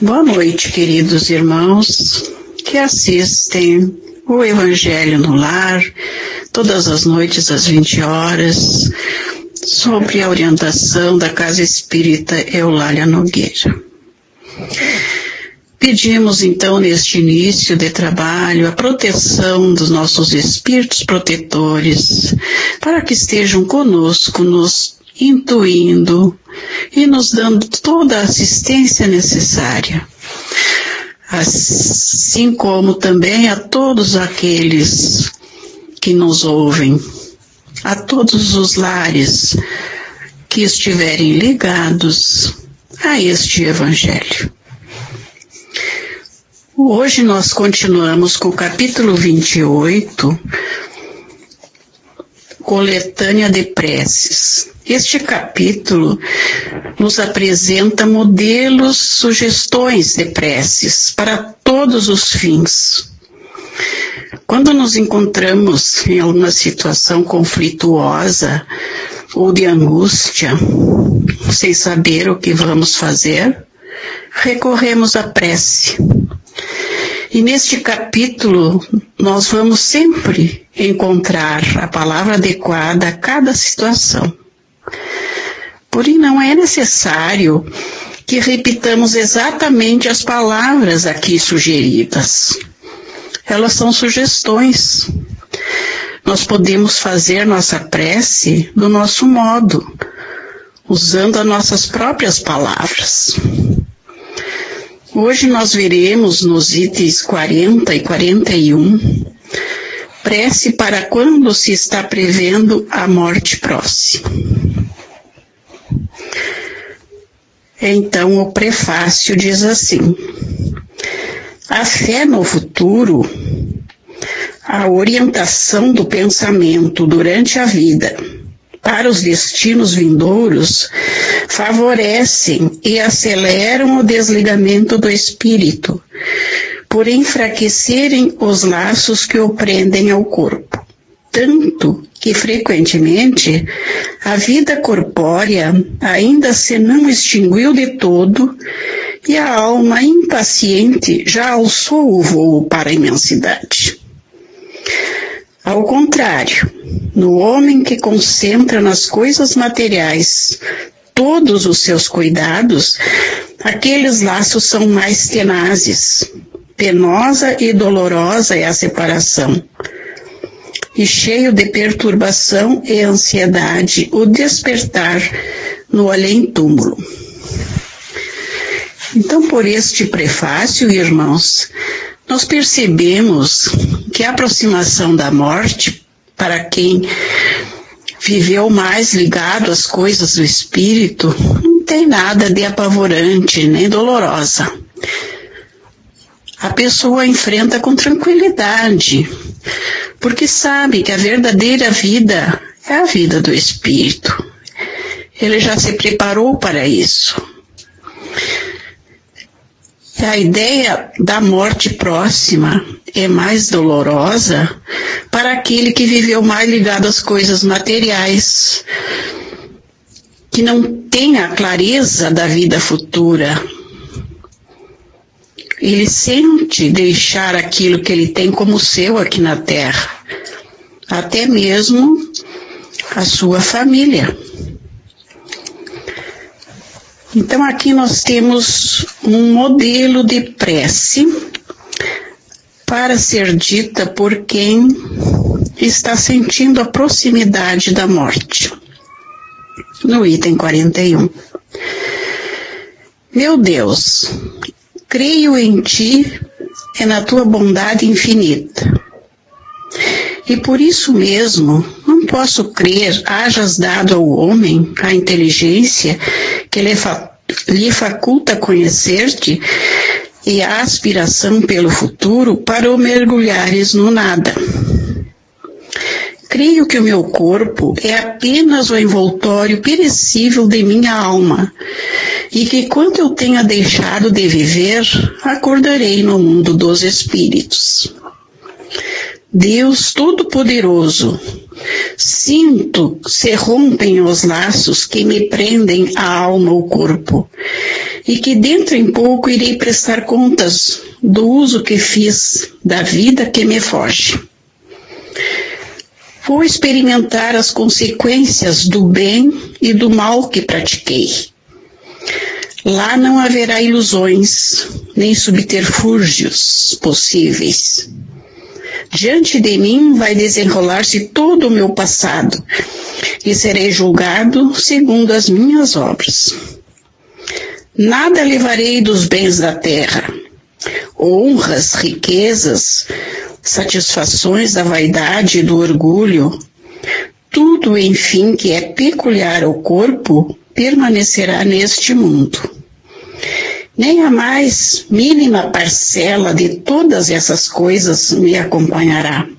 Boa noite, queridos irmãos que assistem o Evangelho no Lar, todas as noites às 20 horas, sob a orientação da Casa Espírita Eulália Nogueira. Pedimos então neste início de trabalho a proteção dos nossos espíritos protetores, para que estejam conosco, nos intuindo e nos dando toda a assistência necessária, assim como também a todos aqueles que nos ouvem, a todos os lares que estiverem ligados a este Evangelho. Hoje nós continuamos com o capítulo 28, Coletânea de Preces. Este capítulo nos apresenta modelos, sugestões de preces para todos os fins. Quando nos encontramos em alguma situação conflituosa ou de angústia, sem saber o que vamos fazer, recorremos à prece. E neste capítulo nós vamos sempre encontrar a palavra adequada a cada situação. Porém, não é necessário que repitamos exatamente as palavras aqui sugeridas. Elas são sugestões. Nós podemos fazer nossa prece do nosso modo, usando as nossas próprias palavras. Hoje nós veremos nos itens 40 e 41, prece para quando se está prevendo a morte próxima. Então o prefácio diz assim: a fé no futuro, a orientação do pensamento durante a vida para os destinos vindouros, favorecem e aceleram o desligamento do espírito, por enfraquecerem os laços que o prendem ao corpo. Tanto que, frequentemente, a vida corpórea ainda se não extinguiu de todo e a alma impaciente já alçou o voo para a imensidade. Ao contrário, no homem que concentra nas coisas materiais todos os seus cuidados, aqueles laços são mais tenazes. Penosa e dolorosa é a separação, e cheio de perturbação e ansiedade o despertar no além-túmulo. Então, por este prefácio, irmãos, nós percebemos que a aproximação da morte, para quem viveu mais ligado às coisas do espírito, não tem nada de apavorante nem dolorosa. A pessoa enfrenta com tranquilidade, porque sabe que a verdadeira vida é a vida do espírito. Ele já se preparou para isso. A ideia da morte próxima é mais dolorosa para aquele que viveu mais ligado às coisas materiais, que não tem a clareza da vida futura. Ele sente deixar aquilo que ele tem como seu aqui na Terra, até mesmo a sua família. Então aqui nós temos um modelo de prece para ser dita por quem está sentindo a proximidade da morte. No item 41. Meu Deus, creio em ti e na tua bondade infinita. E por isso mesmo não posso crer hajas dado ao homem a inteligência que lhe faculta conhecer-te e a aspiração pelo futuro para o mergulhares no nada. Creio que o meu corpo é apenas o envoltório perecível de minha alma e que quando eu tenha deixado de viver, acordarei no mundo dos espíritos. Deus Todo-Poderoso, sinto se rompem os laços que me prendem a alma ao corpo, e que dentro em pouco irei prestar contas do uso que fiz da vida que me foge. Vou experimentar as consequências do bem e do mal que pratiquei. Lá não haverá ilusões, nem subterfúgios possíveis. Diante de mim vai desenrolar-se todo o meu passado e serei julgado segundo as minhas obras. Nada levarei dos bens da terra, honras, riquezas, satisfações da vaidade e do orgulho. Tudo, enfim, que é peculiar ao corpo, permanecerá neste mundo. Nem a mais mínima parcela de todas essas coisas me acompanhará.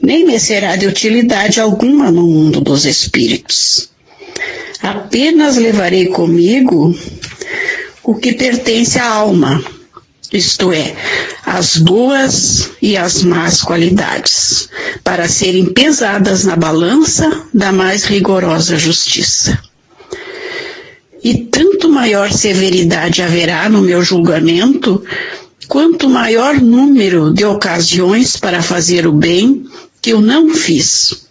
Nem me será de utilidade alguma no mundo dos espíritos. Apenas levarei comigo o que pertence à alma, isto é, as boas e as más qualidades, para serem pesadas na balança da mais rigorosa justiça. E tanto maior severidade haverá no meu julgamento, quanto maior número de ocasiões para fazer o bem que eu não fiz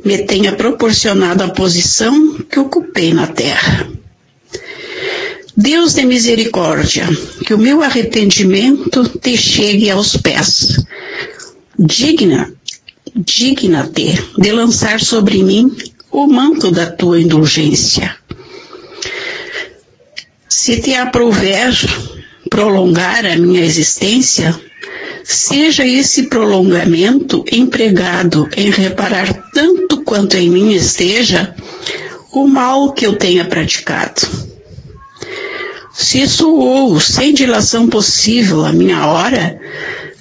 me tenha proporcionado a posição que ocupei na terra. Deus de misericórdia, que o meu arrependimento te chegue aos pés. Digna-te de lançar sobre mim o manto da tua indulgência. Se te aprouver prolongar a minha existência, seja esse prolongamento empregado em reparar tanto quanto em mim esteja o mal que eu tenha praticado. Se soou sem dilação possível a minha hora,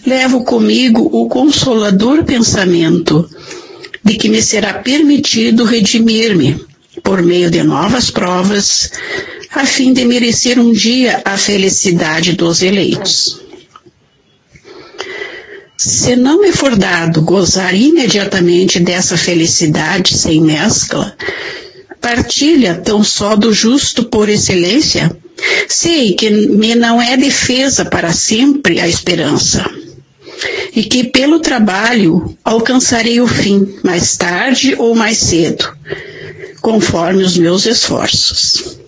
levo comigo o consolador pensamento de que me será permitido redimir-me por meio de novas provas, a fim de merecer um dia a felicidade dos eleitos. Se não me for dado gozar imediatamente dessa felicidade sem mescla, partilha tão só do justo por excelência, sei que me não é defesa para sempre a esperança, e que pelo trabalho alcançarei o fim, mais tarde ou mais cedo, conforme os meus esforços.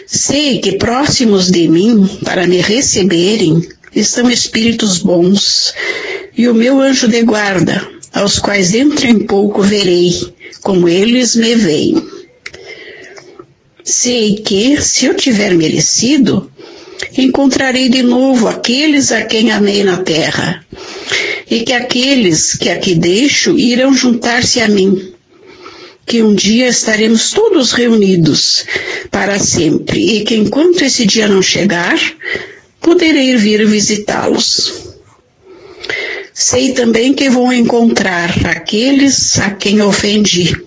Sei que próximos de mim, para me receberem, estão espíritos bons, e o meu anjo de guarda, aos quais dentro em pouco verei, como eles me veem. Sei que, se eu tiver merecido, encontrarei de novo aqueles a quem amei na terra, e que aqueles que aqui deixo irão juntar-se a mim, que um dia estaremos todos reunidos para sempre, e que enquanto esse dia não chegar, poderei vir visitá-los. Sei também que vou encontrar aqueles a quem ofendi.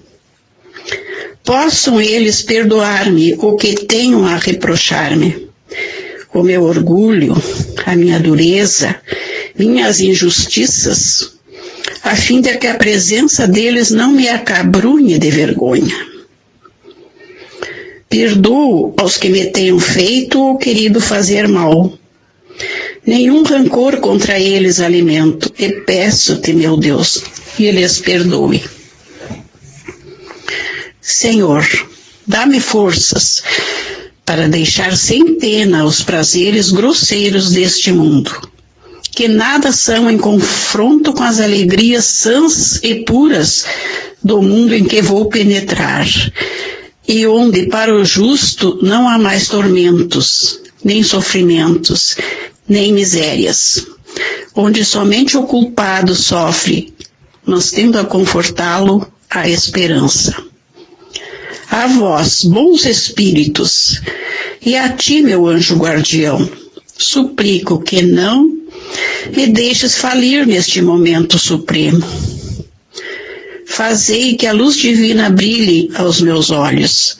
Possam eles perdoar-me o que tenham a reprochar-me. O meu orgulho, a minha dureza, minhas injustiças, a fim de que a presença deles não me acabrunhe de vergonha. Perdoo aos que me tenham feito ou querido fazer mal. Nenhum rancor contra eles alimento, e peço-te, meu Deus, que lhes perdoe. Senhor, dá-me forças para deixar sem pena os prazeres grosseiros deste mundo, que nada são em confronto com as alegrias sãs e puras do mundo em que vou penetrar, e onde para o justo não há mais tormentos, nem sofrimentos, nem misérias, onde somente o culpado sofre, mas tendo a confortá-lo a esperança. A vós, bons espíritos, e a ti, meu anjo guardião, suplico que não me deixes falir neste momento supremo. Fazei que a luz divina brilhe aos meus olhos,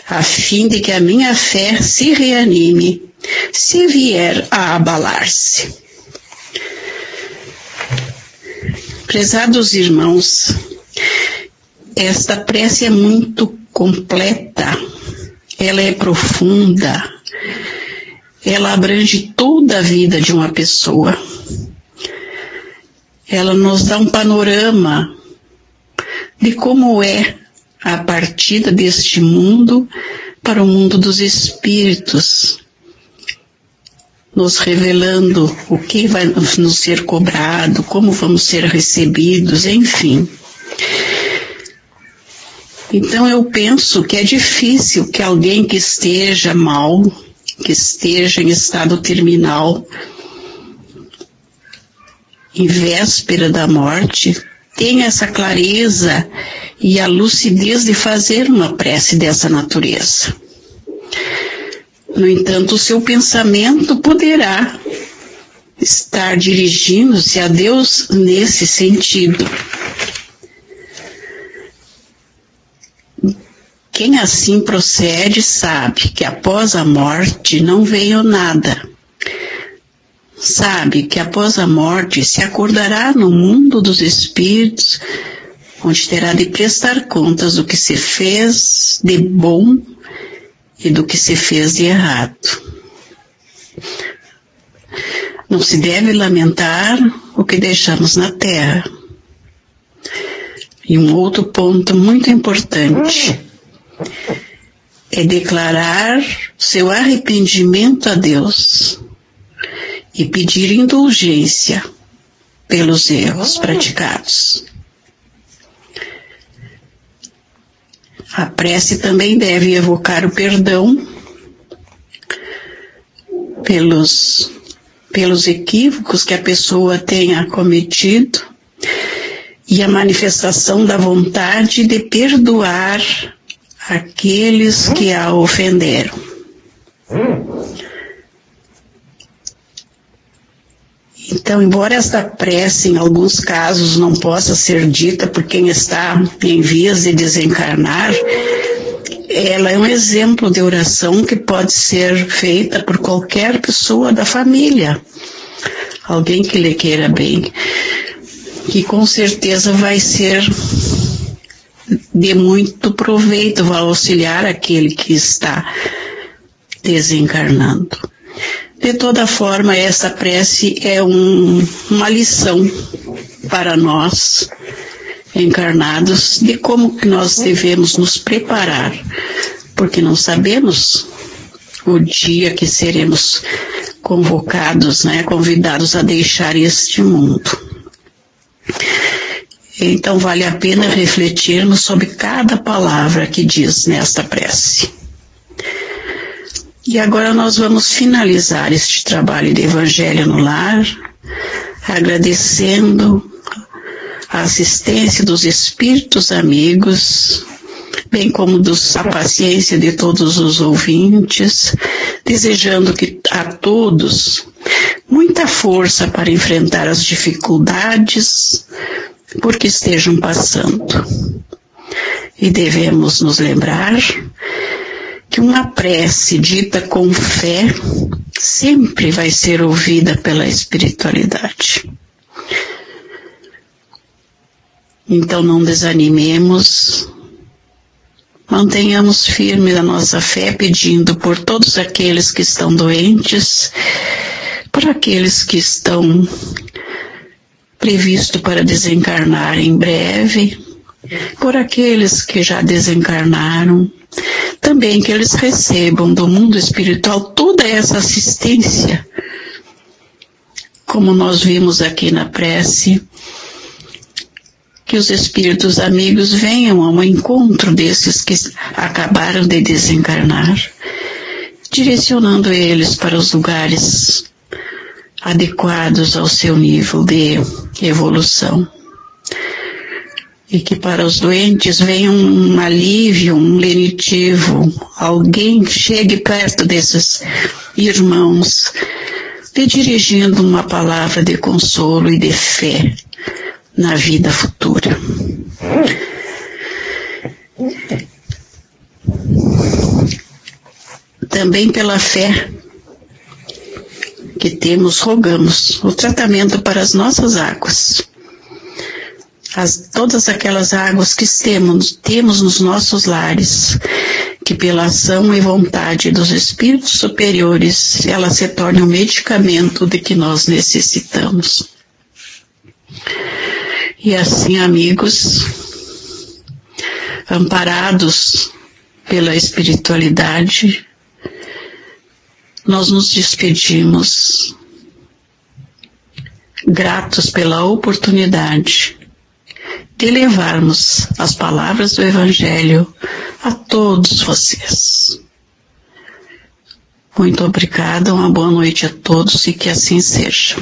a fim de que a minha fé se reanime, se vier a abalar-se. Prezados irmãos, esta prece é muito completa, ela é profunda, ela abrange toda a vida de uma pessoa. Ela nos dá um panorama de como é a partida deste mundo para o mundo dos espíritos, nos revelando o que vai nos ser cobrado, como vamos ser recebidos, enfim. Então eu penso que é difícil que alguém que esteja mal, que esteja em estado terminal, em véspera da morte, tenha essa clareza e a lucidez de fazer uma prece dessa natureza. No entanto, o seu pensamento poderá estar dirigindo-se a Deus nesse sentido. Quem assim procede sabe que após a morte não veio nada. Sabe que após a morte se acordará no mundo dos espíritos, onde terá de prestar contas do que se fez de bom e do que se fez de errado. Não se deve lamentar o que deixamos na terra. E um outro ponto muito importante é declarar seu arrependimento a Deus e pedir indulgência pelos erros praticados. A prece também deve evocar o perdão pelos equívocos que a pessoa tenha cometido e a manifestação da vontade de perdoar aqueles que a ofenderam. Então, embora esta prece em alguns casos não possa ser dita por quem está em vias de desencarnar, ela é um exemplo de oração que pode ser feita por qualquer pessoa da família, alguém que lhe queira bem, que com certeza vai ser de muito proveito, vai auxiliar aquele que está desencarnando. De toda forma, essa prece é uma lição para nós encarnados de como que nós devemos nos preparar, porque não sabemos o dia que seremos convocados, convidados a deixar este mundo. Então vale a pena refletirmos sobre cada palavra que diz nesta prece. E agora nós vamos finalizar este trabalho de Evangelho no Lar, agradecendo a assistência dos espíritos amigos, bem como a paciência de todos os ouvintes, desejando que a todos muita força para enfrentar as dificuldades por que estejam passando. E devemos nos lembrar que uma prece dita com fé sempre vai ser ouvida pela espiritualidade. Então não desanimemos, mantenhamos firme a nossa fé, pedindo por todos aqueles que estão doentes, por aqueles que estão previstos para desencarnar em breve, por aqueles que já desencarnaram, também que eles recebam do mundo espiritual toda essa assistência, como nós vimos aqui na prece, que os espíritos amigos venham ao encontro desses que acabaram de desencarnar, direcionando eles para os lugares adequados ao seu nível de evolução. E que para os doentes venha um alívio, um lenitivo, alguém chegue perto desses irmãos, lhe dirigindo uma palavra de consolo e de fé na vida futura. Também pela fé que temos, rogamos o tratamento para as nossas águas. Todas aquelas águas que temos nos nossos lares, que pela ação e vontade dos espíritos superiores ela se torne o medicamento de que nós necessitamos. E assim, amigos, amparados pela espiritualidade, nós nos despedimos, gratos pela oportunidade de levarmos as palavras do Evangelho a todos vocês. Muito obrigada, uma boa noite a todos e que assim seja.